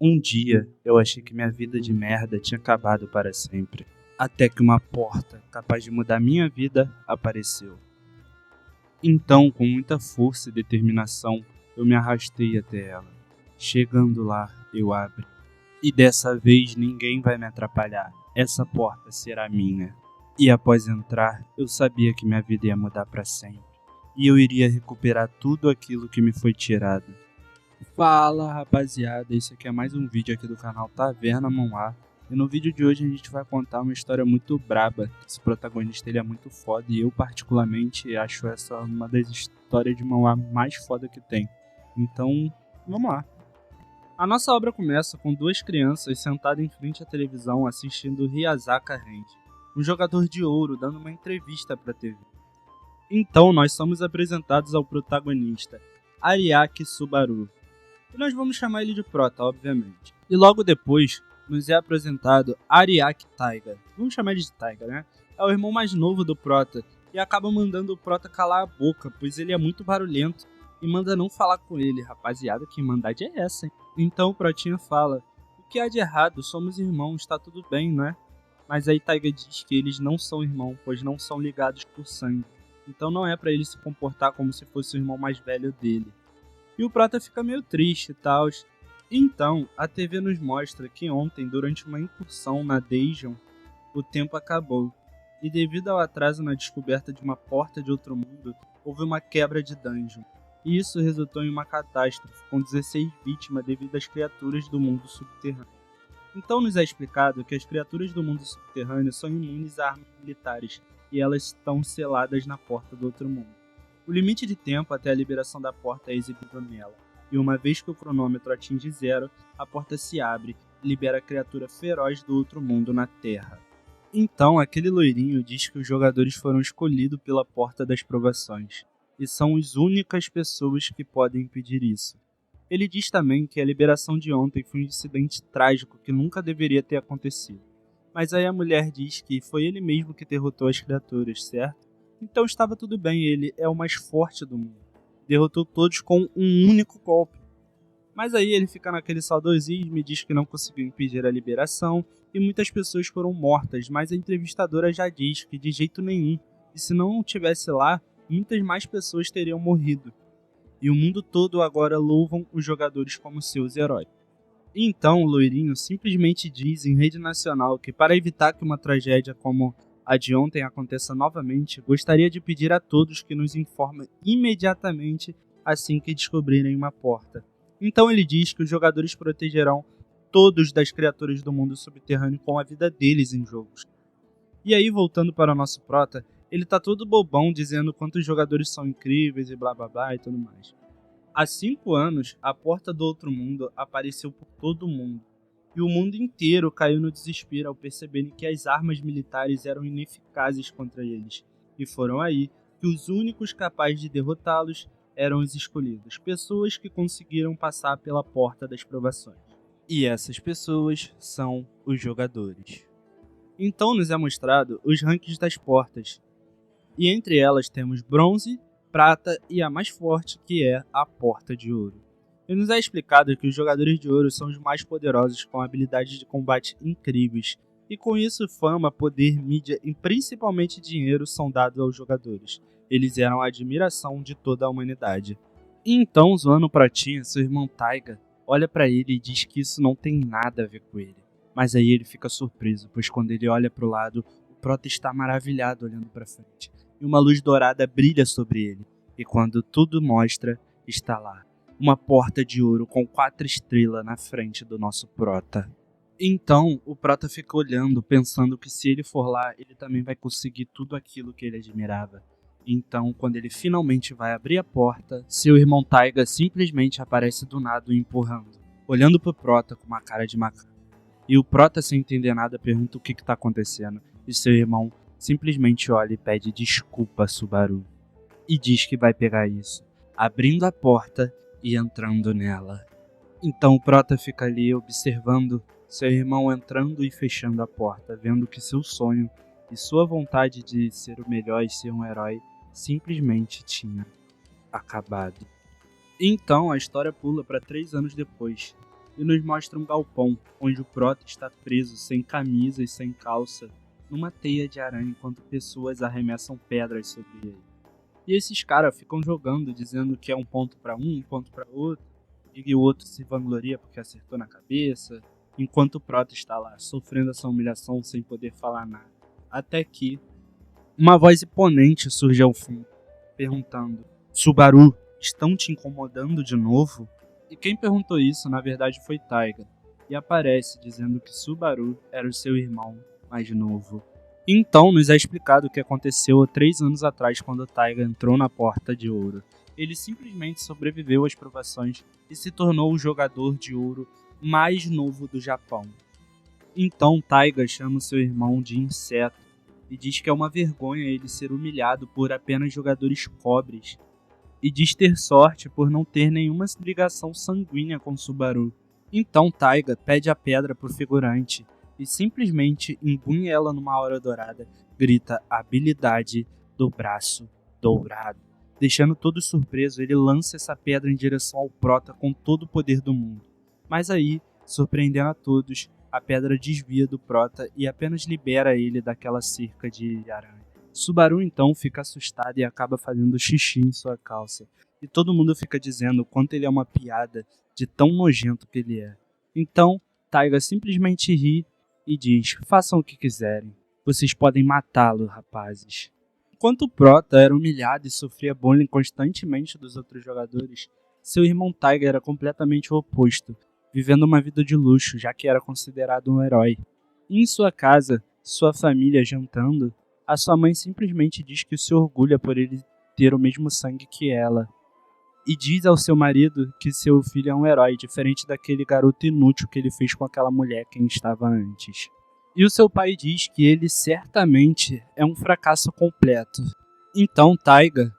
Um dia eu achei que minha vida de merda tinha acabado para sempre. Até que uma porta capaz de mudar minha vida apareceu. Então, com muita força e determinação, eu me arrastei até ela. Chegando lá, eu abri. E dessa vez ninguém vai me atrapalhar. Essa porta será minha. E após entrar, eu sabia que minha vida ia mudar para sempre. E eu iria recuperar tudo aquilo que me foi tirado. Fala rapaziada, esse aqui é mais um vídeo aqui do canal Taverna Manhwa. E no vídeo de hoje a gente vai contar uma história muito braba. Esse protagonista ele é muito foda e eu particularmente acho essa uma das histórias de manhwa mais foda que tem. Então, vamos lá. A nossa obra começa com duas crianças sentadas em frente à televisão assistindo Hyasaka Hand, um jogador de ouro dando uma entrevista para a TV. Então nós somos apresentados ao protagonista, Ariaki Subaru. E nós vamos chamar ele de Prota, obviamente. E logo depois, nos é apresentado Ariaki Taiga. Vamos chamar ele de Taiga, né? É o irmão mais novo do Prota e acaba mandando o Prota calar a boca, pois ele é muito barulhento e manda não falar com ele. Rapaziada, que mandade é essa, hein? Então o Protinha fala: o que há de errado? Somos irmãos, tá tudo bem, né? Mas aí Taiga diz que eles não são irmãos, pois não são ligados por sangue. Então não é pra ele se comportar como se fosse o irmão mais velho dele. E o Prota fica meio triste e tal. Então, a TV nos mostra que ontem, durante uma incursão na Dungeon, o tempo acabou. E devido ao atraso na descoberta de uma porta de outro mundo, houve uma quebra de dungeon. E isso resultou em uma catástrofe, com 16 vítimas devido às criaturas do mundo subterrâneo. Então nos é explicado que as criaturas do mundo subterrâneo são imunes a armas militares, e elas estão seladas na porta do outro mundo. O limite de tempo até a liberação da porta é exibido nela, e uma vez que o cronômetro atinge 0, a porta se abre e libera a criatura feroz do outro mundo na Terra. Então aquele loirinho diz que os jogadores foram escolhidos pela porta das provações, e são as únicas pessoas que podem impedir isso. Ele diz também que a liberação de ontem foi um incidente trágico que nunca deveria ter acontecido. Mas aí a mulher diz que foi ele mesmo que derrotou as criaturas, certo? Então estava tudo bem, ele é o mais forte do mundo. Derrotou todos com um único golpe. Mas aí ele fica naquele saudosismo e diz que não conseguiu impedir a liberação e muitas pessoas foram mortas, mas a entrevistadora já diz que de jeito nenhum. E se não tivesse lá, muitas mais pessoas teriam morrido. E o mundo todo agora louvam os jogadores como seus heróis. E então o loirinho simplesmente diz em rede nacional que para evitar que uma tragédia como a de ontem aconteça novamente, gostaria de pedir a todos que nos informem imediatamente assim que descobrirem uma porta. Então ele diz que os jogadores protegerão todos das criaturas do mundo subterrâneo com a vida deles em jogos. E aí, voltando para o nosso prota, ele tá todo bobão dizendo quantos jogadores são incríveis e blá blá blá e tudo mais. Há 5 anos, a porta do outro mundo apareceu por todo o mundo. E o mundo inteiro caiu no desespero ao perceberem que as armas militares eram ineficazes contra eles. E foram aí que os únicos capazes de derrotá-los eram os escolhidos, pessoas que conseguiram passar pela porta das provações. E essas pessoas são os jogadores. Então nos é mostrado os rankings das portas. E entre elas temos bronze, prata e a mais forte, que é a porta de ouro. E nos é explicado que os jogadores de ouro são os mais poderosos, com habilidades de combate incríveis, e com isso fama, poder, mídia e principalmente dinheiro são dados aos jogadores. Eles eram a admiração de toda a humanidade. E então, zoando o Pratinha, seu irmão Taiga olha pra ele e diz que isso não tem nada a ver com ele. Mas aí ele fica surpreso, pois quando ele olha pro lado, o Prota está maravilhado olhando pra frente, e uma luz dourada brilha sobre ele. E quando tudo mostra, está lá uma porta de ouro com 4 estrelas na frente do nosso Prota. Então o Prota fica olhando, pensando que se ele for lá, ele também vai conseguir tudo aquilo que ele admirava. Então, quando ele finalmente vai abrir a porta, seu irmão Taiga simplesmente aparece do nada o empurrando, olhando pro Prota com uma cara de macaco. E o Prota, sem entender nada, pergunta o que está acontecendo, e seu irmão simplesmente olha e pede desculpa a Subaru. E diz que vai pegar isso, abrindo a porta e entrando nela. Então o Prota fica ali observando seu irmão entrando e fechando a porta, vendo que seu sonho e sua vontade de ser o melhor e ser um herói simplesmente tinha acabado. Então a história pula para 3 anos depois. e nos mostra um galpão, onde o Prota está preso, sem camisa e sem calça, numa teia de aranha enquanto pessoas arremessam pedras sobre ele. E esses caras ficam jogando, dizendo que é um ponto para um ponto para outro, e o outro se vangloria porque acertou na cabeça, enquanto o Prota está lá, sofrendo essa humilhação sem poder falar nada. Até que uma voz imponente surge ao fundo, perguntando: Subaru, estão te incomodando de novo? E quem perguntou isso, na verdade, foi Taiga, e aparece dizendo que Subaru era o seu irmão mais novo. Então nos é explicado o que aconteceu 3 anos atrás quando Taiga entrou na Porta de Ouro. Ele simplesmente sobreviveu às provações e se tornou o jogador de ouro mais novo do Japão. Então Taiga chama seu irmão de inseto e diz que é uma vergonha ele ser humilhado por apenas jogadores cobres, e diz ter sorte por não ter nenhuma ligação sanguínea com Subaru. Então Taiga pede a pedra pro figurante e simplesmente impunha ela numa aura dourada, grita habilidade do braço dourado. Deixando todos surpresos, ele lança essa pedra em direção ao Prota com todo o poder do mundo. Mas aí, surpreendendo a todos, a pedra desvia do Prota e apenas libera ele daquela cerca de aranha. Subaru então fica assustado e acaba fazendo xixi em sua calça. E todo mundo fica dizendo o quanto ele é uma piada de tão nojento que ele é. Então, Taiga simplesmente ri e diz: façam o que quiserem. Vocês podem matá-lo, rapazes. Enquanto o Prota era humilhado e sofria bullying constantemente dos outros jogadores, seu irmão Taiga era completamente o oposto, vivendo uma vida de luxo, já que era considerado um herói. E em sua casa, sua família jantando, a sua mãe simplesmente diz que se orgulha por ele ter o mesmo sangue que ela. E diz ao seu marido que seu filho é um herói, diferente daquele garoto inútil que ele fez com aquela mulher quem estava antes. E o seu pai diz que ele certamente é um fracasso completo. Então Taiga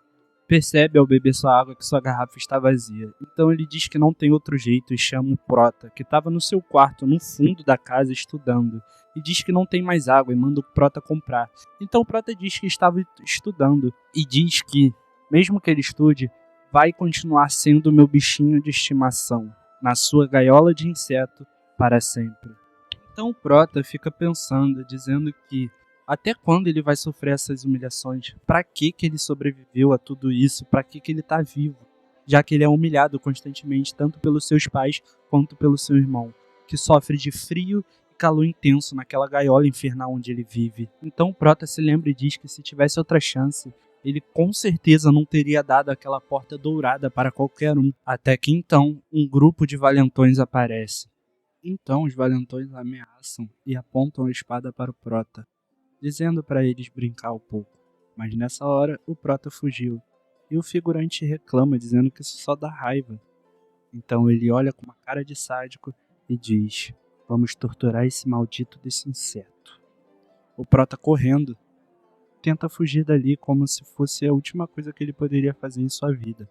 percebe ao beber sua água que sua garrafa está vazia. Então ele diz que não tem outro jeito e chama o Prota, que estava no seu quarto, no fundo da casa, estudando. E diz que não tem mais água e manda o Prota comprar. Então o Prota diz que estava estudando e diz que, mesmo que ele estude, vai continuar sendo meu bichinho de estimação, na sua gaiola de inseto, para sempre. Então o Prota fica pensando, dizendo que até quando ele vai sofrer essas humilhações? Pra que ele sobreviveu a tudo isso? Pra que ele tá vivo? Já que ele é humilhado constantemente, tanto pelos seus pais quanto pelo seu irmão, que sofre de frio e calor intenso naquela gaiola infernal onde ele vive. Então o Prota se lembra e diz que se tivesse outra chance, ele com certeza não teria dado aquela porta dourada para qualquer um. Até que então, um grupo de valentões aparece. Então os valentões ameaçam e apontam a espada para o Prota, dizendo para eles brincar um pouco. Mas nessa hora, o Prota fugiu, e o figurante reclama, dizendo que isso só dá raiva. Então ele olha com uma cara de sádico e diz: vamos torturar esse maldito desse inseto. O Prota, correndo, tenta fugir dali como se fosse a última coisa que ele poderia fazer em sua vida.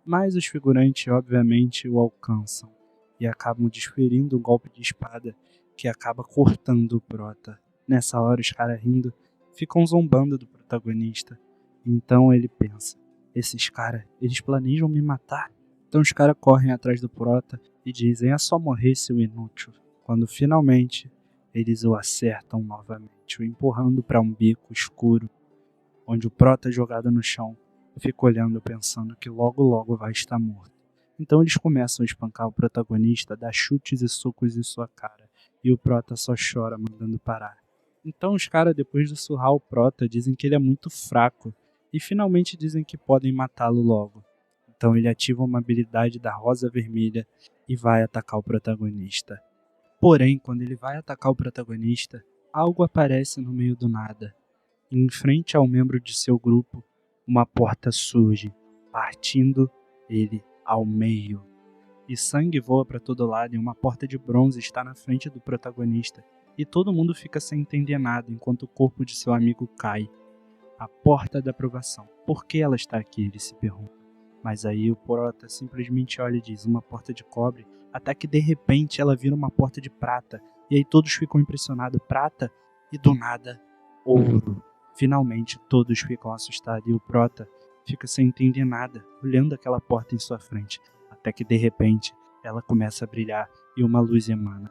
Mas os figurantes, obviamente, o alcançam e acabam desferindo um golpe de espada que acaba cortando o Prota. Nessa hora, os caras rindo, ficam zombando do protagonista. Então ele pensa: esses caras, eles planejam me matar? Então os caras correm atrás do Prota e dizem: é só morrer, seu inútil. Quando finalmente eles o acertam novamente, o empurrando para um beco escuro, onde o Prota, jogado no chão, fica olhando pensando que logo logo vai estar morto. Então eles começam a espancar o protagonista, dar chutes e socos em sua cara, e o Prota só chora, mandando parar. Então os caras, depois de surrar o Prota, dizem que ele é muito fraco, e finalmente dizem que podem matá-lo logo. Então ele ativa uma habilidade da Rosa Vermelha e vai atacar o protagonista. Porém, quando ele vai atacar o protagonista, algo aparece no meio do nada. E em frente ao membro de seu grupo, uma porta surge, partindo ele ao meio. E sangue voa para todo lado e uma porta de bronze está na frente do protagonista. E todo mundo fica sem entender nada enquanto o corpo de seu amigo cai. A porta da aprovação. Por que ela está aqui? Ele se pergunta. Mas aí o Prota simplesmente olha e diz: uma porta de cobre, até que de repente ela vira uma porta de prata. E aí todos ficam impressionados. Prata e do nada, ouro. Finalmente todos ficam assustados e o Prota fica sem entender nada, olhando aquela porta em sua frente. Até que de repente ela começa a brilhar e uma luz emana.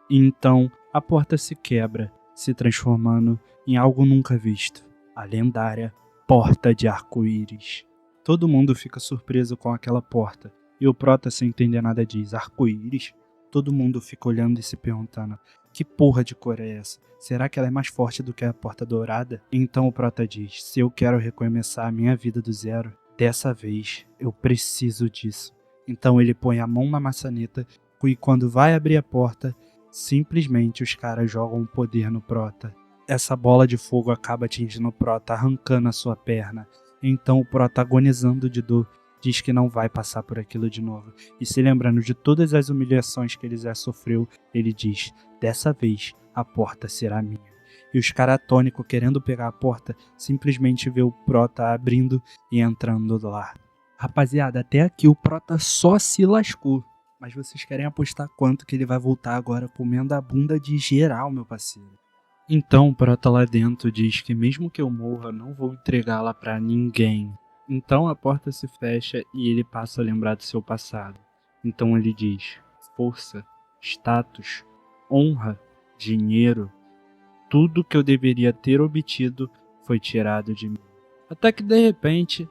E então a porta se quebra, se transformando em algo nunca visto, a lendária Porta de Arco-Íris. Todo mundo fica surpreso com aquela porta, e o Prota, sem entender nada, diz: arco-íris? Todo mundo fica olhando e se perguntando: que porra de cor é essa? Será que ela é mais forte do que a Porta Dourada? Então o Prota diz: se eu quero recomeçar a minha vida do zero, dessa vez eu preciso disso. Então ele põe a mão na maçaneta e quando vai abrir a porta, simplesmente os caras jogam um poder no Prota. Essa bola de fogo acaba atingindo o Prota, arrancando a sua perna. Então o Prota, agonizando de dor, diz que não vai passar por aquilo de novo. E se lembrando de todas as humilhações que ele já sofreu, ele diz: dessa vez a porta será minha. E os caras atônicos, querendo pegar a porta, simplesmente vê o Prota abrindo e entrando lá. Rapaziada, até aqui o Prota só se lascou. Mas vocês querem apostar quanto que ele vai voltar agora comendo a bunda de geral, meu parceiro? Então o Prota lá dentro diz que mesmo que eu morra, não vou entregá-la pra ninguém. Então a porta se fecha e ele passa a lembrar do seu passado. Então ele diz: força, status, honra, dinheiro, tudo que eu deveria ter obtido foi tirado de mim. Até que de repente,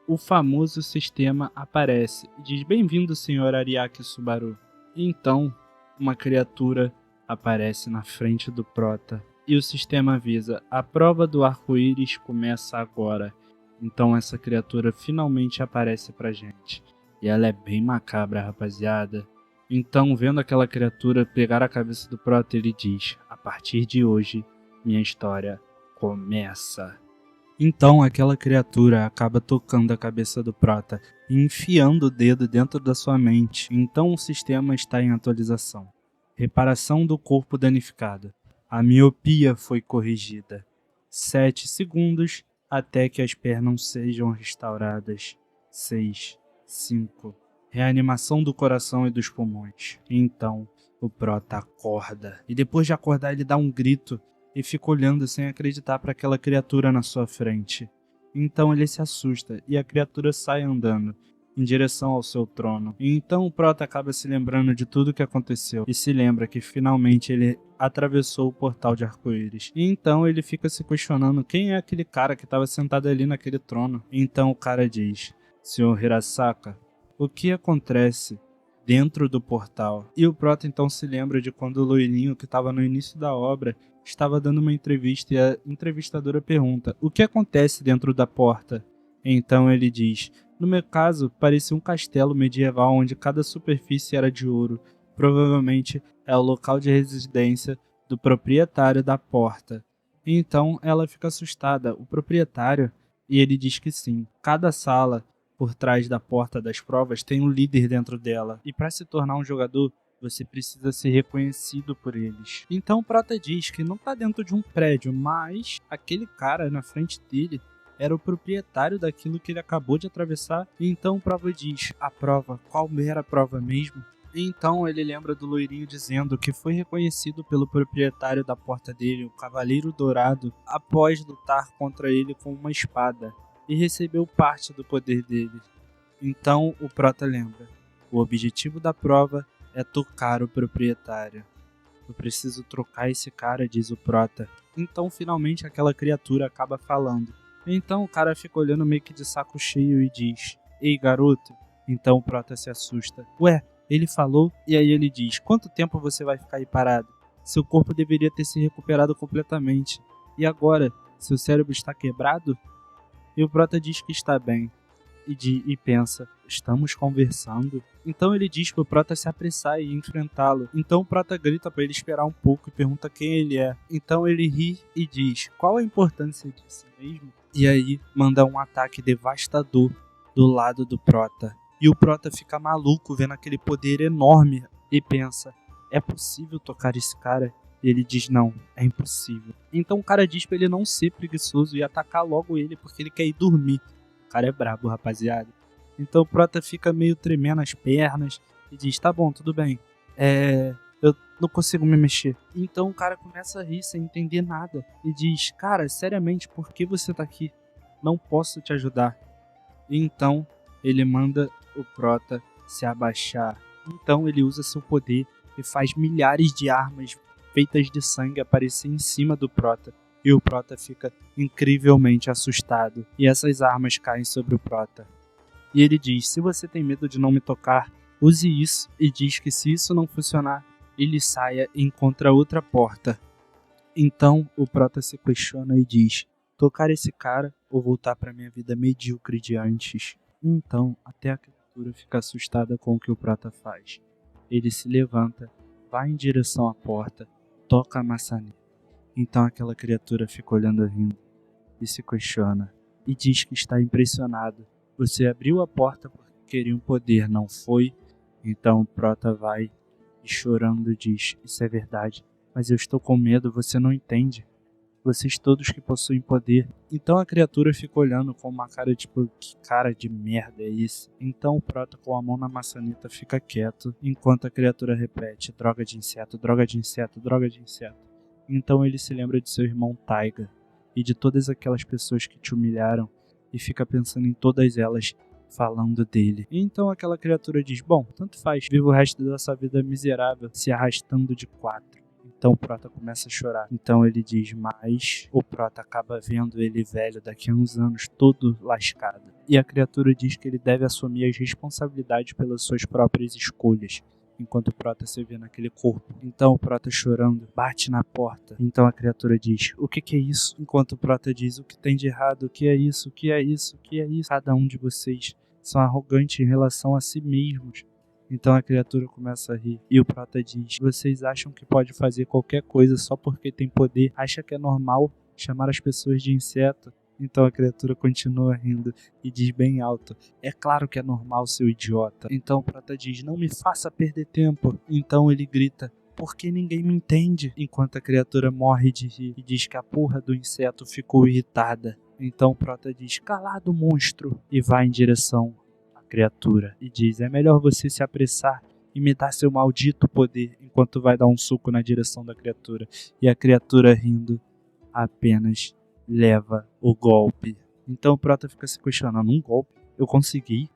o famoso sistema aparece e diz: bem-vindo, Sr. Ariake Subaru. E então, uma criatura aparece na frente do Prota. E o sistema avisa: a prova do arco-íris começa agora. Então essa criatura finalmente aparece pra gente. E ela é bem macabra, rapaziada. Então, vendo aquela criatura pegar a cabeça do Prota, ele diz: a partir de hoje, minha história começa. Então aquela criatura acaba tocando a cabeça do Prota e enfiando o dedo dentro da sua mente. Então o sistema está em atualização. Reparação do corpo danificado. A miopia foi corrigida. 7 segundos até que as pernas sejam restauradas. 6, 5. Reanimação do coração e dos pulmões. Então o Prota acorda. E depois de acordar ele dá um grito e fica olhando sem acreditar para aquela criatura na sua frente. Então ele se assusta e a criatura sai andando em direção ao seu trono. E então o Prota acaba se lembrando de tudo o que aconteceu e se lembra que finalmente ele atravessou o portal de arco-íris. E então ele fica se questionando quem é aquele cara que estava sentado ali naquele trono. E então o cara diz: Sr. Hirasaka, o que acontece dentro do portal? E o Prota então se lembra de quando o loirinho, que estava no início da obra, estava dando uma entrevista e a entrevistadora pergunta: o que acontece dentro da porta? Então ele diz: no meu caso, parecia um castelo medieval onde cada superfície era de ouro. Provavelmente é o local de residência do proprietário da porta. E então ela fica assustada. O proprietário? E ele diz que sim. Cada sala por trás da porta das provas tem um líder dentro dela. E para se tornar um jogador, você precisa ser reconhecido por eles. Então o Prota diz que não está dentro de um prédio, mas aquele cara na frente dele era o proprietário daquilo que ele acabou de atravessar. E então o Prova diz: a prova? Qual era a prova mesmo? E então ele lembra do loirinho dizendo que foi reconhecido pelo proprietário da porta dele, o Cavaleiro Dourado, após lutar contra ele com uma espada, e recebeu parte do poder dele. Então o Prota lembra: o objetivo da prova é tocar o proprietário. Eu preciso trocar esse cara, diz o Prota. Então finalmente aquela criatura acaba falando. Então o cara fica olhando meio que de saco cheio e diz: ei, garoto. Então o Prota se assusta. Ué, ele falou? E aí ele diz: quanto tempo você vai ficar aí parado? Seu corpo deveria ter se recuperado completamente. E agora, seu cérebro está quebrado? E o Prota diz que está bem. E pensa: estamos conversando? Então ele diz pro Prota se apressar e enfrentá-lo. Então o Prota grita para ele esperar um pouco e pergunta quem ele é. Então ele ri e diz: qual a importância disso mesmo? E aí manda um ataque devastador do lado do Prota. E o Prota fica maluco vendo aquele poder enorme e pensa: é possível tocar esse cara? E ele diz: não, é impossível. Então o cara diz pra ele não ser preguiçoso e atacar logo ele porque ele quer ir dormir. O cara é brabo, rapaziada. Então o Prota fica meio tremendo as pernas e diz: tá bom, tudo bem. Eu não consigo me mexer. Então o cara começa a rir sem entender nada e diz: cara, seriamente, por que você tá aqui? Não posso te ajudar. E então ele manda o Prota se abaixar. Então ele usa seu poder e faz milhares de armas feitas de sangue aparecer em cima do Prota. E o Prota fica incrivelmente assustado. E essas armas caem sobre o Prota. E ele diz: se você tem medo de não me tocar, use isso. E diz que se isso não funcionar, ele saia e encontra outra porta. Então o Prota se questiona e diz: tocar esse cara ou voltar para minha vida medíocre de antes? Então até a criatura fica assustada com o que o Prota faz. Ele se levanta, vai em direção à porta, toca a maçaneta. Então aquela criatura fica olhando rindo e se questiona e diz que está impressionado. Você abriu a porta porque queria um poder, não foi? Então o Prota vai e chorando diz: isso é verdade, mas eu estou com medo, você não entende. Vocês todos que possuem poder. Então a criatura fica olhando com uma cara tipo: que cara de merda é esse? Então o Prota com a mão na maçaneta fica quieto, enquanto a criatura repete: droga de inseto, droga de inseto, droga de inseto. Então ele se lembra de seu irmão Taiga e de todas aquelas pessoas que te humilharam e fica pensando em todas elas falando dele. E então aquela criatura diz: bom, tanto faz, viva o resto dessa vida miserável se arrastando de 4. Então o Prota começa a chorar. Então ele diz: mas o Prota acaba vendo ele velho daqui a uns anos, todo lascado. E a criatura diz que ele deve assumir as responsabilidades pelas suas próprias escolhas, enquanto o Prota se vê naquele corpo. Então o Prota chorando bate na porta. Então a criatura diz: o que é isso? Enquanto o Prota diz: o que tem de errado? O que é isso? O que é isso? O que é isso? Cada um de vocês são arrogantes em relação a si mesmos. Então a criatura começa a rir e o Prota diz: vocês acham que pode fazer qualquer coisa só porque tem poder? Acha que é normal chamar as pessoas de inseto? Então a criatura continua rindo e diz bem alto: é claro que é normal, seu idiota. Então o Prota diz: não me faça perder tempo. Então ele grita: por que ninguém me entende? Enquanto a criatura morre de rir e diz que a porra do inseto ficou irritada. Então o Prota diz: calado, monstro, e vai em direção criatura e diz: é melhor você se apressar e me dar seu maldito poder, enquanto vai dar um soco na direção da criatura. E a criatura, rindo, apenas leva o golpe. Então o Prota fica se questionando: um golpe? Eu consegui?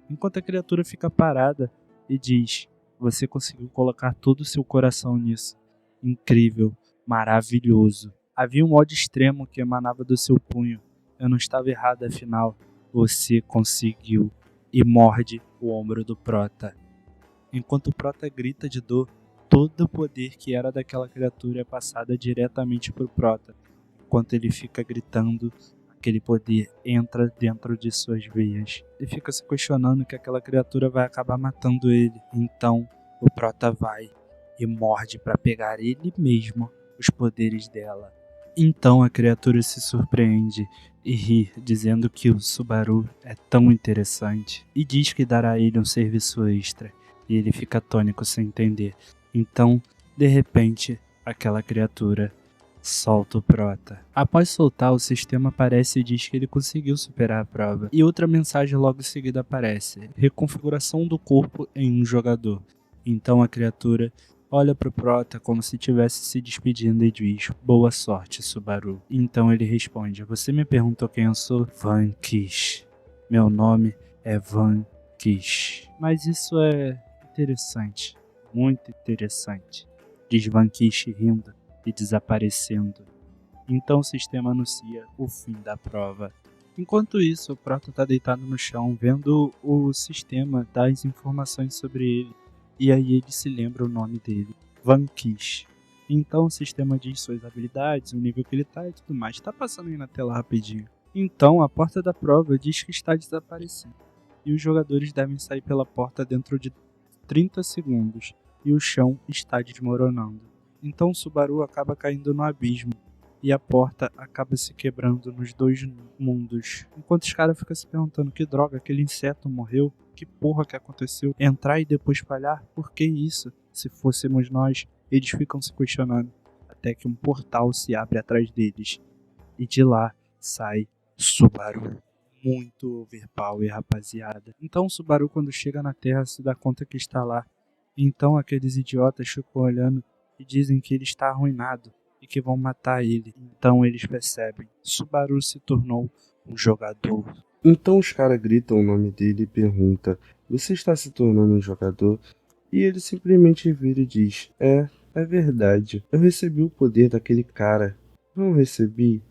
Enquanto a criatura fica parada e diz: você conseguiu colocar todo o seu coração nisso. Incrível, maravilhoso. Havia um ódio extremo que emanava do seu punho. Eu não estava errado, afinal. Você conseguiu. E morde o ombro do Prota. Enquanto o Prota grita de dor, todo o poder que era daquela criatura é passado diretamente para o Prota. Enquanto ele fica gritando, aquele poder entra dentro de suas veias. E fica se questionando que aquela criatura vai acabar matando ele. Então o Prota vai e morde para pegar ele mesmo os poderes dela. Então a criatura se surpreende e ri, dizendo que o Subaru é tão interessante e diz que dará a ele um serviço extra, e ele fica atônico sem entender. Então, de repente, aquela criatura solta o Prota. Após soltar, o sistema aparece e diz que ele conseguiu superar a prova, e outra mensagem logo em seguida aparece: reconfiguração do corpo em um jogador. Então a criatura olha pro Prota como se estivesse se despedindo e diz: boa sorte, Subaru. Então ele responde: você me perguntou quem eu sou? Vanquish. Meu nome é Vanquish. Mas isso é interessante, muito interessante, diz Vanquish rindo e desaparecendo. Então o sistema anuncia o fim da prova. Enquanto isso, o Prota está deitado no chão, vendo o sistema dar as informações sobre ele. E aí ele se lembra o nome dele: Vanquish. Então o sistema diz suas habilidades, o nível que ele tá e tudo mais. Tá passando aí na tela rapidinho. Então a porta da prova diz que está desaparecendo. E os jogadores devem sair pela porta dentro de 30 segundos. E o chão está desmoronando. Então o Subaru acaba caindo no abismo. E a porta acaba se quebrando nos dois mundos. Enquanto os caras ficam se perguntando: que droga, aquele inseto morreu? Que porra que aconteceu? Entrar e depois falhar? Por que isso? Se fôssemos nós, eles ficam se questionando. Até que um portal se abre atrás deles. E de lá sai Subaru. Muito overpower, rapaziada. Então o Subaru, quando chega na Terra, se dá conta que está lá. Então aqueles idiotas ficam olhando e dizem que ele está arruinado e que vão matar ele. Então eles percebem: Subaru se tornou um jogador. Então os caras gritam o nome dele e perguntam: você está se tornando um jogador? E ele simplesmente vira e diz: é verdade. Eu recebi o poder daquele cara. Não recebi?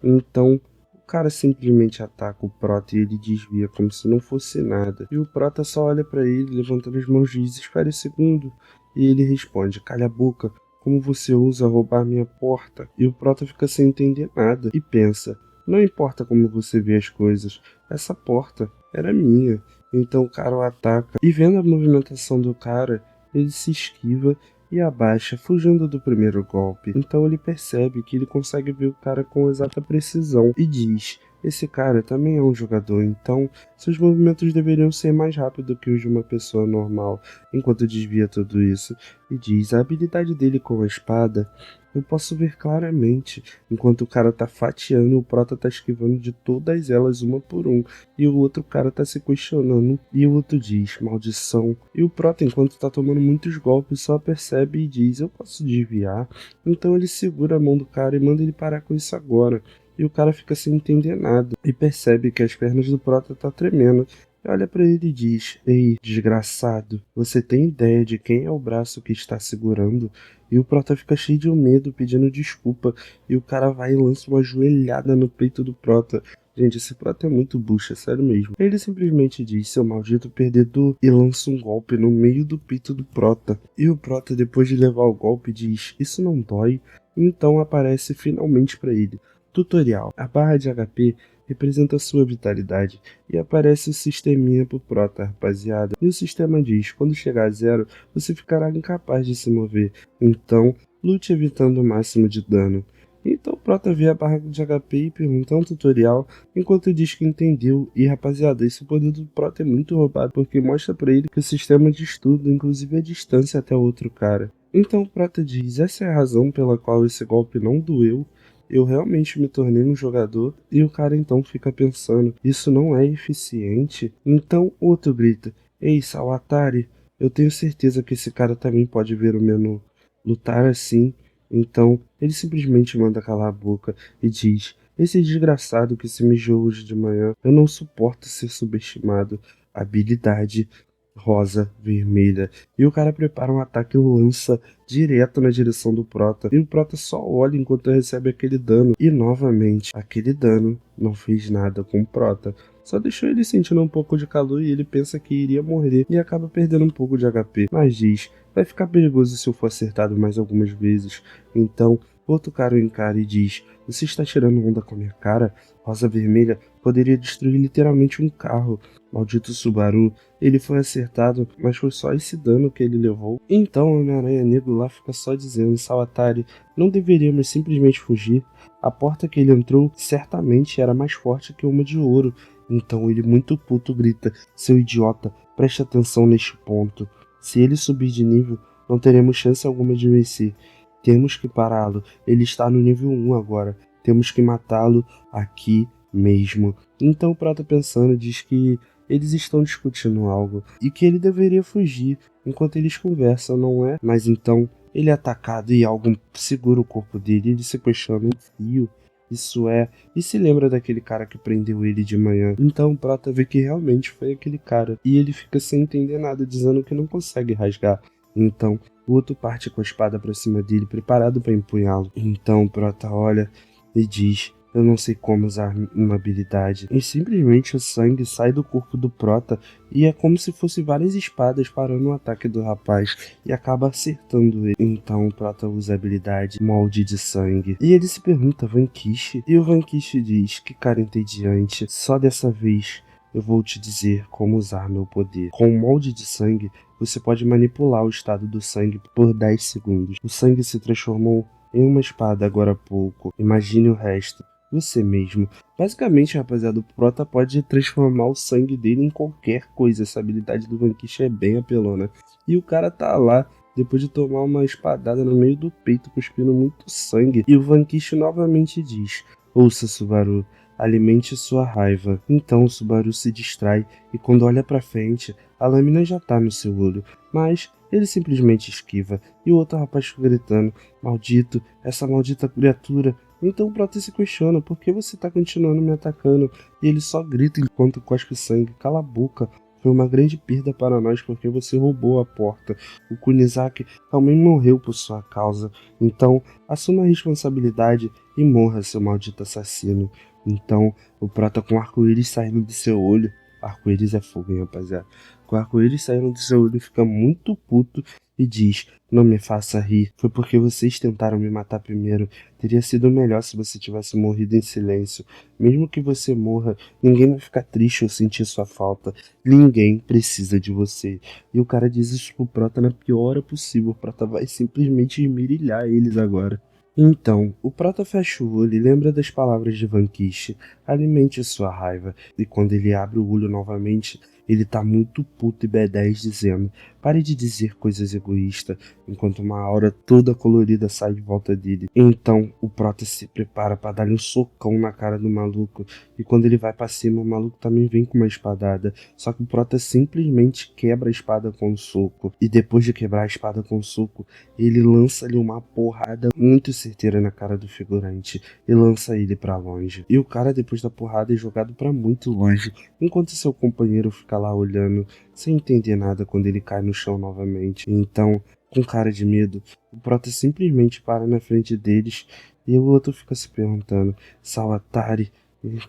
Então, o cara simplesmente ataca o Prota e ele desvia como se não fosse nada. E o Prota só olha pra ele, levantando as mãos e diz: espere um segundo. E ele responde: calha a boca. Como você ousa roubar minha porta? E o Prota fica sem entender nada e pensa: não importa como você vê as coisas, essa porta era minha. Então o cara o ataca e vendo a movimentação do cara, ele se esquiva e abaixa, fugindo do primeiro golpe. Então ele percebe que ele consegue ver o cara com exata precisão e diz: esse cara também é um jogador, então seus movimentos deveriam ser mais rápidos que os de uma pessoa normal, enquanto desvia tudo isso. E diz: a habilidade dele com a espada eu posso ver claramente, enquanto o cara tá fatiando, o Prota tá esquivando de todas elas uma por um, e o outro cara tá se questionando, e o outro diz: maldição. E o Prota, enquanto tá tomando muitos golpes, só percebe e diz: eu posso desviar. Então ele segura a mão do cara e manda ele parar com isso agora. E o cara fica sem entender nada, e percebe que as pernas do Prota tá tremendo. Olha pra ele e diz: ei, desgraçado, você tem ideia de quem é o braço que está segurando? E o Prota fica cheio de medo, pedindo desculpa, e o cara vai e lança uma joelhada no peito do Prota. Gente, esse Prota é muito bucha, sério mesmo. Ele simplesmente diz: seu maldito perdedor, e lança um golpe no meio do peito do Prota. E o Prota, depois de levar o golpe, diz: isso não dói? Então aparece finalmente pra ele: tutorial. A barra de HP representa sua vitalidade e aparece o sisteminha pro Prota, rapaziada. E o sistema diz: quando chegar a zero, você ficará incapaz de se mover. Então, lute evitando o máximo de dano. Então o Prota vê a barra de HP e pergunta um tutorial, enquanto diz que entendeu. E rapaziada, esse poder do Prota é muito roubado, porque mostra pra ele que o sistema de estudo, inclusive a distância até o outro cara. Então o Prota diz: essa é a razão pela qual esse golpe não doeu. Eu realmente me tornei um jogador. E o cara então fica pensando: isso não é eficiente? Então o outro grita: ei, Sawatari, eu tenho certeza que esse cara também pode ver o menu. Lutar assim. Então ele simplesmente manda calar a boca e diz: esse desgraçado que se mijou hoje de manhã, eu não suporto ser subestimado. Habilidade rosa, vermelha. E o cara prepara um ataque e lança direto na direção do Prota. E o Prota só olha enquanto recebe aquele dano. E novamente, aquele dano não fez nada com o Prota. Só deixou ele sentindo um pouco de calor e ele pensa que iria morrer e acaba perdendo um pouco de HP. Mas diz: vai ficar perigoso se eu for acertado mais algumas vezes. Então, outro cara o encara e diz: você está tirando onda com a minha cara? Rosa vermelha poderia destruir literalmente um carro. Maldito Subaru, ele foi acertado, mas foi só esse dano que ele levou. Então o Homem-Aranha Negro lá fica só dizendo: Sawatari, não deveríamos simplesmente fugir. A porta que ele entrou certamente era mais forte que uma de ouro. Então ele, muito puto, grita: seu idiota, preste atenção neste ponto. Se ele subir de nível, não teremos chance alguma de vencer. Temos que pará-lo. Ele está no nível 1 agora. Temos que matá-lo aqui mesmo. Então o Prata, pensando, diz que eles estão discutindo algo e que ele deveria fugir enquanto eles conversam, não é? Mas então ele é atacado e algo segura o corpo dele. Ele se questiona: um fio? Isso é... E se lembra daquele cara que prendeu ele de manhã. Então o Prata vê que realmente foi aquele cara. E ele fica sem entender nada, dizendo que não consegue rasgar. Então o outro parte com a espada pra cima dele, preparado para empunhá-lo. Então o Prota olha e diz: eu não sei como usar uma habilidade. E simplesmente o sangue sai do corpo do Prota e é como se fosse várias espadas parando o ataque do rapaz e acaba acertando ele. Então o Prota usa a habilidade molde de sangue. E ele se pergunta: Vanquish? E o Vanquish diz: que cara entediante, só dessa vez eu vou te dizer como usar meu poder. Com o molde de sangue, você pode manipular o estado do sangue por 10 segundos. O sangue se transformou em uma espada agora há pouco. Imagine o resto. Você mesmo. Basicamente, rapaziada, o Prota pode transformar o sangue dele em qualquer coisa. Essa habilidade do Vanquish é bem apelona. E o cara tá lá, depois de tomar uma espadada no meio do peito, cuspindo muito sangue. E o Vanquish novamente diz: ouça, Subaru, alimente sua raiva. Então o Subaru se distrai e quando olha pra frente, a lâmina já tá no seu olho. Mas ele simplesmente esquiva. E o outro rapaz fica gritando: maldito, essa maldita criatura. Então o Prota se questiona: por que você tá continuando me atacando? E ele só grita enquanto cospe sangue: cala a boca, Foi uma grande perda para nós porque você roubou a porta. O Kunizaki também morreu por sua causa. Então, assuma a responsabilidade e morra, seu maldito assassino. Então, o Prota com o arco-íris saindo do seu olho. Arco-íris é fogo, hein, rapaziada. Com o arco-íris saindo do seu olho, fica muito puto e diz: não me faça rir. Foi porque vocês tentaram me matar primeiro. Teria sido melhor se você tivesse morrido em silêncio. Mesmo que você morra, ninguém vai ficar triste ou sentir sua falta. Ninguém precisa de você. E o cara diz isso pro Prota na pior hora possível. O Prota vai simplesmente esmirilhar eles agora. Então, o Prota fecha o olho e lembra das palavras de Vanquish. Alimente sua raiva. E quando ele abre o olho novamente, ele tá muito puto e B10 dizendo: pare de dizer coisas egoístas, enquanto uma aura toda colorida sai de volta dele. Então, o Prota se prepara para dar um socão na cara do maluco. E quando ele vai para cima, o maluco também vem com uma espadada. Só que o Prota simplesmente quebra a espada com um soco. E depois de quebrar a espada com um soco, ele lança-lhe uma porrada muito certeira na cara do figurante e lança ele para longe. E o cara, depois da porrada, é jogado para muito longe, enquanto seu companheiro fica lá olhando, sem entender nada quando ele cai no chão novamente. Então, com cara de medo, o Prota simplesmente para na frente deles e o outro fica se perguntando: Sawatari,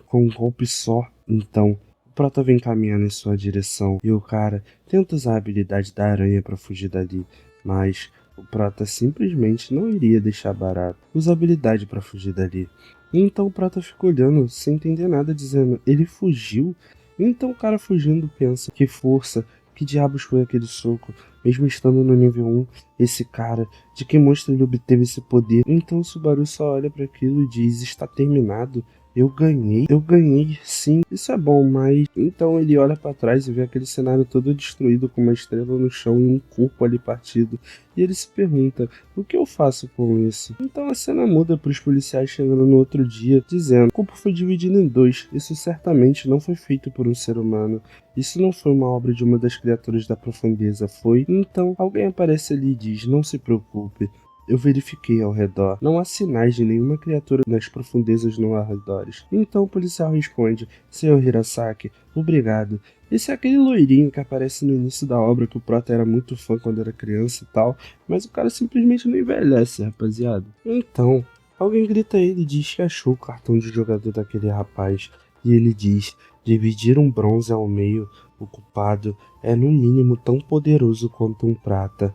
com um golpe só? Então, o Prota vem caminhando em sua direção e o cara tenta usar a habilidade da aranha para fugir dali, mas o Prota simplesmente não iria deixar barato. Usa a habilidade para fugir dali. Então o Prota fica olhando sem entender nada, dizendo: ele fugiu? Então o cara fugindo pensa: que força, que diabos foi aquele soco? Mesmo estando no nível 1, esse cara, de que monstro ele obteve esse poder? Então o Subaru só olha para aquilo e diz: está terminado. Eu ganhei, sim, isso é bom, mas... Então ele olha pra trás e vê aquele cenário todo destruído com uma estrela no chão e um corpo ali partido. E ele se pergunta: o que eu faço com isso? Então a cena muda pros policiais chegando no outro dia, dizendo: o corpo foi dividido em dois, isso certamente não foi feito por um ser humano. Isso não foi uma obra de uma das criaturas da profundeza, foi? Então alguém aparece ali e diz: não se preocupe. Eu verifiquei ao redor. Não há sinais de nenhuma criatura nas profundezas no arredores. Então o policial responde: Senhor Hirasaki, obrigado. Esse é aquele loirinho que aparece no início da obra, que o Prota era muito fã quando era criança e tal. Mas o cara simplesmente não envelhece, rapaziada. Então, alguém grita a ele e diz que achou o cartão de jogador daquele rapaz. E ele diz: dividir um bronze ao meio, o culpado, é no mínimo tão poderoso quanto um prata.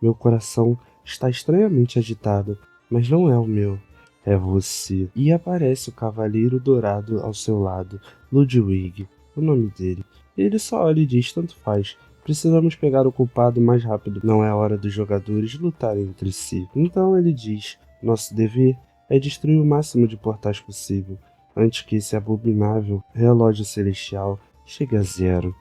Meu coração está estranhamente agitado, mas não é o meu, é você. E aparece o Cavaleiro Dourado ao seu lado, Ludwig, o nome dele. Ele só olha e diz: tanto faz, precisamos pegar o culpado mais rápido, não é hora dos jogadores lutarem entre si. Então ele diz: nosso dever é destruir o máximo de portais possível, antes que esse abominável relógio celestial chegue a zero.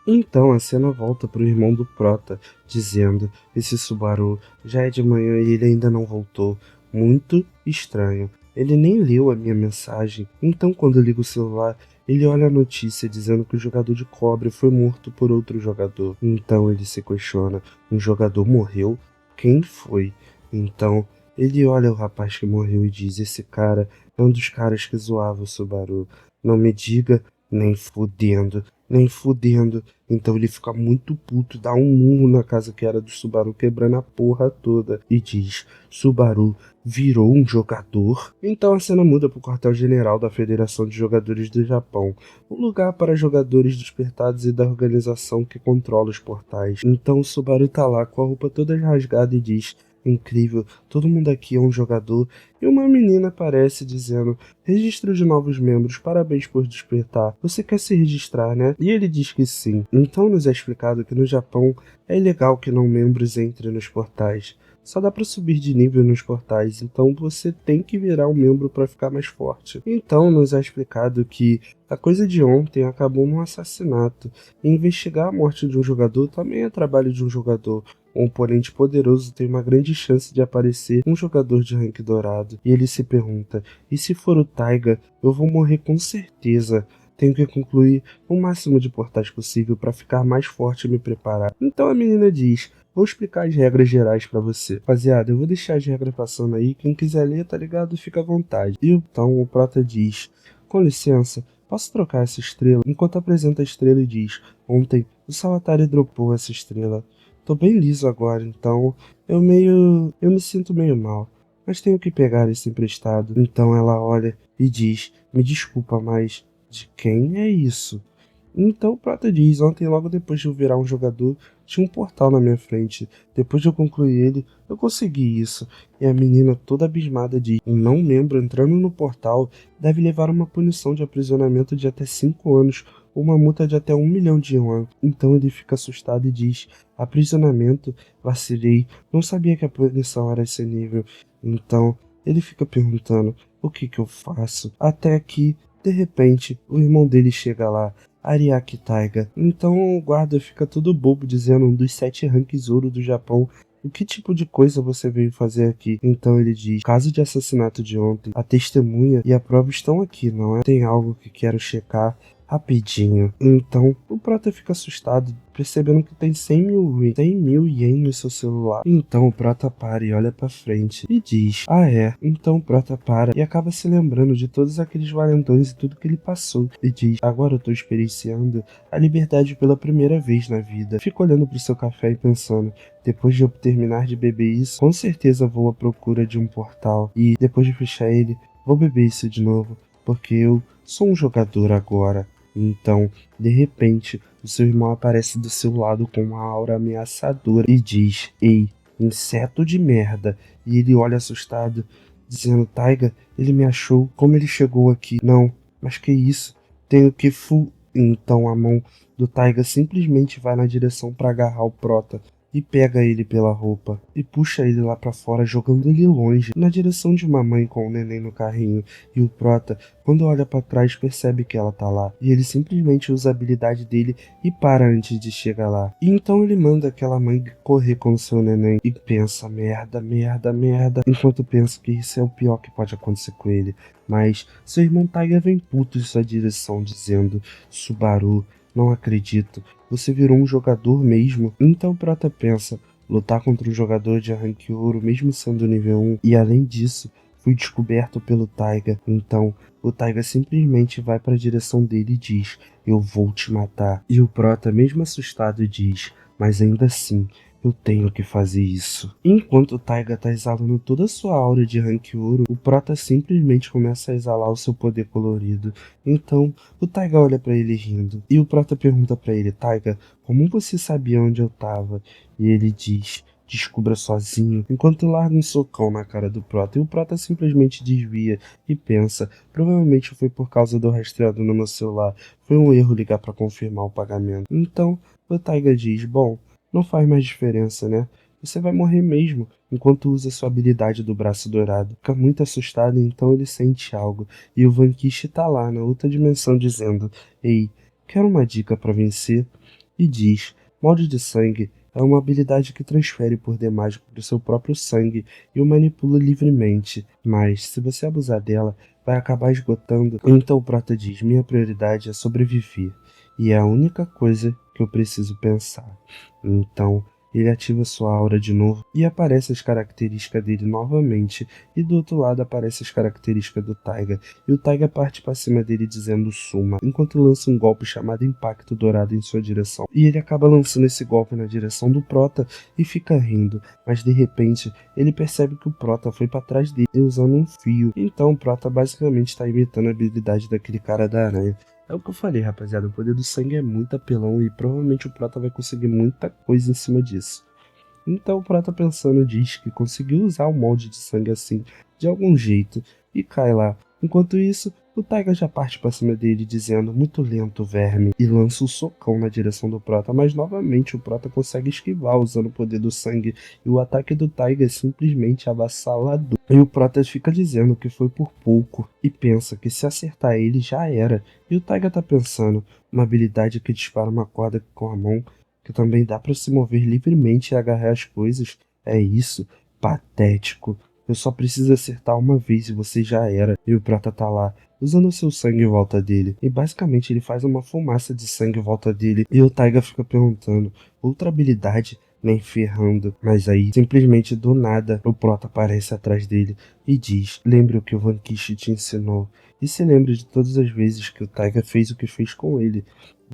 Então a cena volta pro irmão do Prota, dizendo: esse Subaru já é de manhã e ele ainda não voltou. Muito estranho. Ele nem leu a minha mensagem. Então quando liga o celular, ele olha a notícia dizendo que o jogador de cobre foi morto por outro jogador. Então ele se questiona: um jogador morreu? Quem foi? Então ele olha o rapaz que morreu e diz: esse cara é um dos caras que zoava o Subaru. Não me diga, nem fudendo. Nem fudendo. Então ele fica muito puto, dá um murro na casa que era do Subaru, quebrando a porra toda. E diz: Subaru virou um jogador? Então a cena muda pro quartel-general da Federação de Jogadores do Japão, um lugar para jogadores despertados e da organização que controla os portais. Então o Subaru tá lá com a roupa toda rasgada e diz: incrível, todo mundo aqui é um jogador. E uma menina aparece dizendo: registro de novos membros, parabéns por despertar. Você quer se registrar, né? E ele diz que sim. Então nos é explicado que no Japão é ilegal que não membros entrem nos portais. Só dá pra subir de nível nos portais, então você tem que virar um membro pra ficar mais forte. Então nos é explicado que a coisa de ontem acabou num assassinato. E investigar a morte de um jogador também é trabalho de um jogador. Um oponente poderoso tem uma grande chance de aparecer um jogador de rank dourado. E ele se pergunta: e se for o Taiga, eu vou morrer com certeza. Tenho que concluir o máximo de portais possível para ficar mais forte e me preparar. Então a menina diz: vou explicar as regras gerais pra você. Rapaziada, eu vou deixar as regras passando aí. Quem quiser ler, tá ligado? Fica à vontade. E então o Prota diz: Com licença, posso trocar essa estrela? Enquanto apresenta a estrela e diz: ontem o Salvatore dropou essa estrela. Tô bem liso agora, então eu me sinto meio mal, mas tenho que pegar esse emprestado. Então ela olha e diz: me desculpa, mas de quem é isso? Então o Prata diz: ontem, logo depois de eu virar um jogador, tinha um portal na minha frente. Depois de eu concluir ele, eu consegui isso. E a menina, toda abismada, diz: um não membro entrando no portal deve levar uma punição de aprisionamento de até 5 anos ou uma multa de até 1 milhão de yuan. Então ele fica assustado e diz: aprisionamento? Vacilei, não sabia que a punição era esse nível. Então ele fica perguntando: o que eu faço? Até que, de repente, o irmão dele chega lá, Ariake Taiga. Então o guarda fica todo bobo, dizendo: um dos 7 ranks ouro do Japão. O que tipo de coisa você veio fazer aqui? Então ele diz: caso de assassinato de ontem, a testemunha e a prova estão aqui, não é? Tem algo que quero checar rapidinho. Então o Prota fica assustado, percebendo que tem 100 mil ien no seu celular. Então o Prota para e olha pra frente e diz: ah é. Então o Prota para e acaba se lembrando de todos aqueles valentões e tudo que ele passou. E diz: agora eu tô experienciando a liberdade pela primeira vez na vida. Fica olhando pro seu café e pensando: depois de eu terminar de beber isso, com certeza vou à procura de um portal. E depois de fechar ele, vou beber isso de novo, porque eu sou um jogador agora. Então, de repente, o seu irmão aparece do seu lado com uma aura ameaçadora e diz: ei, inseto de merda. E ele olha assustado, dizendo: Taiga, ele me achou, como ele chegou aqui? Não, mas que isso? Tenho que Então a mão do Taiga simplesmente vai na direção para agarrar o Prota e pega ele pela roupa e puxa ele lá pra fora, jogando ele longe, na direção de uma mãe com o neném no carrinho. E o Prota, quando olha pra trás, percebe que ela tá lá, e ele simplesmente usa a habilidade dele e para antes de chegar lá. E então ele manda aquela mãe correr com o seu neném e pensa: merda, merda, merda, enquanto pensa que isso é o pior que pode acontecer com ele. Mas seu irmão Taiga vem puto em sua direção, dizendo: Subaru, não acredito, você virou um jogador mesmo? Então o Prota pensa: lutar contra um jogador de rank ouro mesmo sendo nível 1, e além disso, fui descoberto pelo Taiga. Então o Taiga simplesmente vai para a direção dele e diz: eu vou te matar. E o Prota, mesmo assustado, diz: mas ainda assim, eu tenho que fazer isso. Enquanto o Taiga tá exalando toda a sua aura de rank ouro, o Prota simplesmente começa a exalar o seu poder colorido. Então, o Taiga olha pra ele rindo. E o Prota pergunta pra ele: Taiga, como você sabia onde eu tava? E ele diz: descubra sozinho, enquanto larga um socão na cara do Prota. E o Prota simplesmente desvia e pensa: provavelmente foi por causa do rastreador no meu celular. Foi um erro ligar pra confirmar o pagamento. Então, o Taiga diz: bom, não faz mais diferença, né? Você vai morrer mesmo, enquanto usa sua habilidade do braço dourado. Fica muito assustado, então ele sente algo. E o Vanquish tá lá, na outra dimensão, dizendo: ei, quero uma dica pra vencer? E diz: molde de sangue é uma habilidade que transfere poder mágico pro seu próprio sangue e o manipula livremente. Mas, se você abusar dela, vai acabar esgotando. Então o Prota diz: minha prioridade é sobreviver. E é a única coisa que eu preciso pensar. Então, ele ativa sua aura de novo e aparece as características dele novamente. E do outro lado aparece as características do Taiga. E o Taiga parte para cima dele dizendo suma, enquanto lança um golpe chamado Impacto Dourado em sua direção. E ele acaba lançando esse golpe na direção do Prota e fica rindo. Mas de repente, ele percebe que o Prota foi para trás dele usando um fio. Então o Prota basicamente está imitando a habilidade daquele cara da aranha. É o que eu falei, rapaziada, o poder do sangue é muito apelão e provavelmente o Prota vai conseguir muita coisa em cima disso. Então o Prota, pensando, diz que conseguiu usar o molde de sangue assim, de algum jeito, e cai lá. Enquanto isso, o Taiga já parte pra cima dele dizendo: muito lento, verme, e lança um socão na direção do Prota, mas novamente o Prota consegue esquivar usando o poder do sangue, e o ataque do Taiga é simplesmente avassalador. E o Prota fica dizendo que foi por pouco, e pensa que se acertar ele já era. E o Taiga tá pensando: uma habilidade que dispara uma corda com a mão, que também dá pra se mover livremente e agarrar as coisas. É isso? Patético. Eu só preciso acertar uma vez e você já era. E o Prota tá lá, usando o seu sangue em volta dele. E basicamente ele faz uma fumaça de sangue em volta dele. E o Taiga fica perguntando: outra habilidade? nem ferrando. Mas aí, simplesmente do nada, o Prota aparece atrás dele e diz: lembre o que o Vanquish te ensinou. E se lembre de todas as vezes que o Taiga fez o que fez com ele.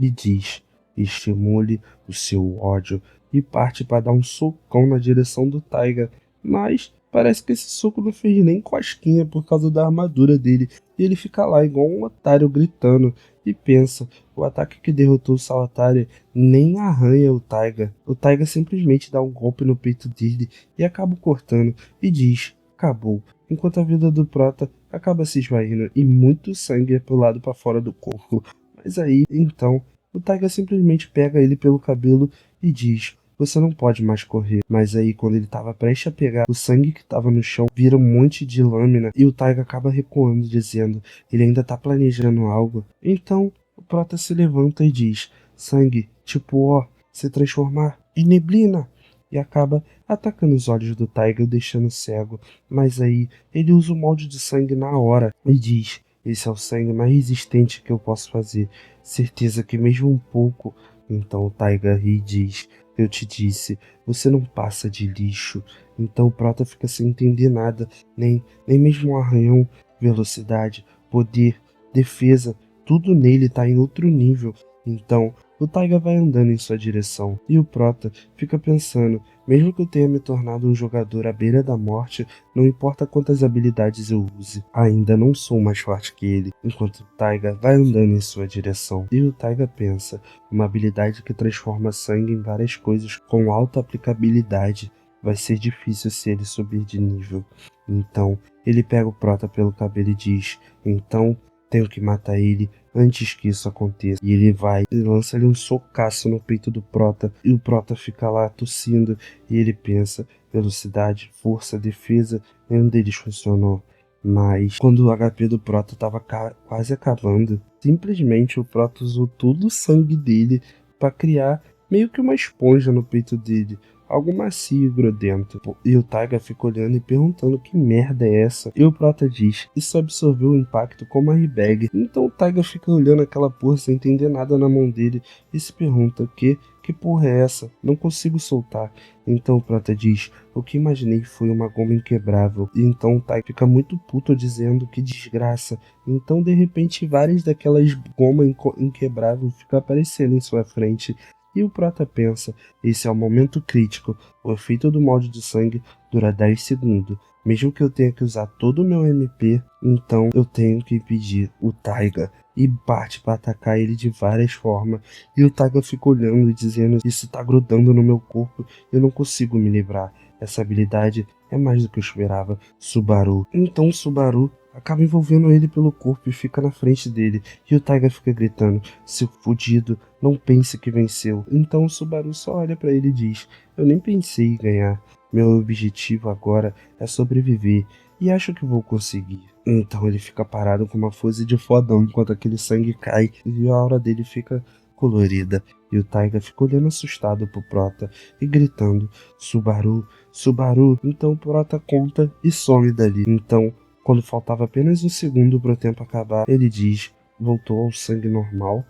E diz: estimule o seu ódio. E parte para dar um socão na direção do Taiga. Mas parece que esse soco não fez nem cosquinha por causa da armadura dele. E ele fica lá igual um otário gritando. E pensa: o ataque que derrotou o Sawatari nem arranha o Taiga. O Taiga simplesmente dá um golpe no peito dele e acaba cortando. E diz: acabou. Enquanto a vida do Prota acaba se esvaindo e muito sangue é pulado para fora do corpo. Mas aí, então, o Taiga simplesmente pega ele pelo cabelo e diz: você não pode mais correr. Mas aí, quando ele estava prestes a pegar, o sangue que estava no chão vira um monte de lâmina e o Taiga acaba recuando, dizendo: ele ainda está planejando algo. Então, o Prota se levanta e diz: sangue, tipo ó, se transformar em neblina. E acaba atacando os olhos do Taiga, o deixando cego. Mas aí, ele usa o molde de sangue na hora e diz: esse é o sangue mais resistente que eu posso fazer. Certeza que mesmo um pouco. Então o Taiga ri e diz: eu te disse, você não passa de lixo. Então o Prota fica sem entender nada, nem mesmo um arranhão, velocidade, poder, defesa, tudo nele tá em outro nível. Então o Taiga vai andando em sua direção e o Prota fica pensando: mesmo que eu tenha me tornado um jogador à beira da morte, não importa quantas habilidades eu use, ainda não sou mais forte que ele. Enquanto o Taiga vai andando em sua direção e o Taiga pensa: uma habilidade que transforma sangue em várias coisas com alta aplicabilidade. Vai ser difícil se ele subir de nível. Então ele pega o Prota pelo cabelo e diz: então tenho que matar ele antes que isso aconteça. E ele vai e lança-lhe um socaço no peito do Prota. E o Prota fica lá tossindo. E ele pensa: velocidade, força, defesa, nenhum deles funcionou. Mas quando o HP do Prota estava quase acabando, simplesmente o Prota usou todo o sangue dele para criar meio que uma esponja no peito dele. Algo macio e grudento. E o Taiga fica olhando e perguntando: que merda é essa? E o Prota diz: isso absorveu o impacto como a airbag. Então o Taiga fica olhando aquela porra sem entender nada na mão dele e se pergunta: que porra é essa? Não consigo soltar. Então o Prota diz: o que imaginei foi uma goma inquebrável. E então o Taiga fica muito puto dizendo: que desgraça. Então de repente várias daquelas gomas inquebráveis ficam aparecendo em sua frente. E o Prota pensa: esse é o momento crítico. O efeito do molde de sangue dura 10 segundos. Mesmo que eu tenha que usar todo o meu MP, então eu tenho que impedir o Taiga. E parte para atacar ele de várias formas. E o Taiga fica olhando e dizendo: isso tá grudando no meu corpo, eu não consigo me livrar. Essa habilidade é mais do que eu esperava. Subaru. Então Subaru acaba envolvendo ele pelo corpo e fica na frente dele. E o Taiga fica gritando: seu fudido, não pense que venceu. Então o Subaru só olha pra ele e diz: eu nem pensei em ganhar. Meu objetivo agora é sobreviver. E acho que vou conseguir. Então ele fica parado com uma pose de fodão enquanto aquele sangue cai e a aura dele fica colorida. E o Taiga fica olhando assustado pro Prota e gritando: Subaru, Subaru. Então o Prota conta e some dali. Então, quando faltava apenas um segundo para o tempo acabar, ele diz: voltou ao sangue normal.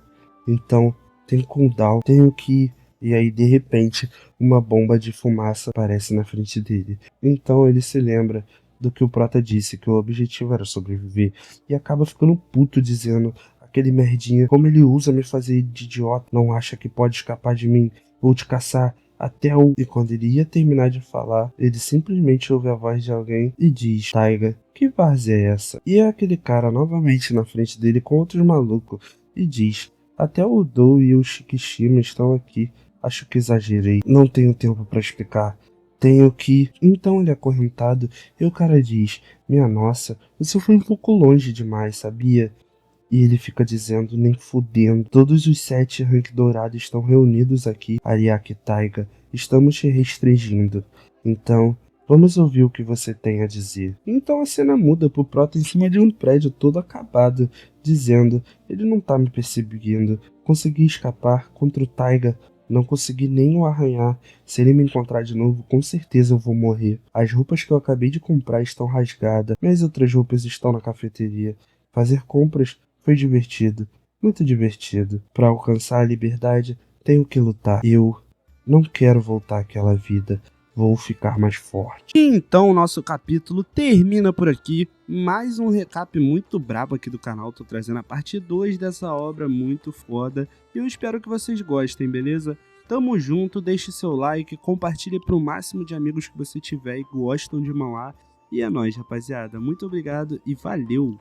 Então, tem cooldown, tenho que ir. E aí, de repente, uma bomba de fumaça aparece na frente dele. Então ele se lembra do que o Prota disse, que o objetivo era sobreviver. E acaba ficando puto, dizendo: aquele merdinha, como ele usa me fazer de idiota, não acha que pode escapar de mim, vou te caçar até o... E quando ele ia terminar de falar, ele simplesmente ouve a voz de alguém e diz: Taiga, que várzea é essa? E é aquele cara novamente na frente dele com outros malucos e diz: até o Dou e o Shikishima estão aqui. Acho que exagerei, não tenho tempo para explicar. Tenho que... Então ele é acorrentado e o cara diz: minha nossa, você foi um pouco longe demais, sabia? E ele fica dizendo: nem fudendo. Todos os 7 rank dourados estão reunidos aqui, Ariake Taiga. Estamos te restringindo. Então, vamos ouvir o que você tem a dizer. Então a cena muda pro Prota em cima de um prédio todo acabado, dizendo: ele não tá me perseguindo. Consegui escapar contra o Taiga. Não consegui nem o arranhar. Se ele me encontrar de novo, com certeza eu vou morrer. As roupas que eu acabei de comprar estão rasgadas. Minhas outras roupas estão na cafeteria. Fazer compras foi divertido. Muito divertido. Para alcançar a liberdade, tenho que lutar. Não quero voltar àquela vida. Vou ficar mais forte. Então, nosso capítulo termina por aqui. Mais um recap muito brabo aqui do canal. Tô trazendo a parte 2 dessa obra muito foda. E eu espero que vocês gostem, beleza? Tamo junto, deixe seu like, compartilhe pro máximo de amigos que você tiver e gostam de Manhwa. E é nóis, rapaziada. Muito obrigado e valeu!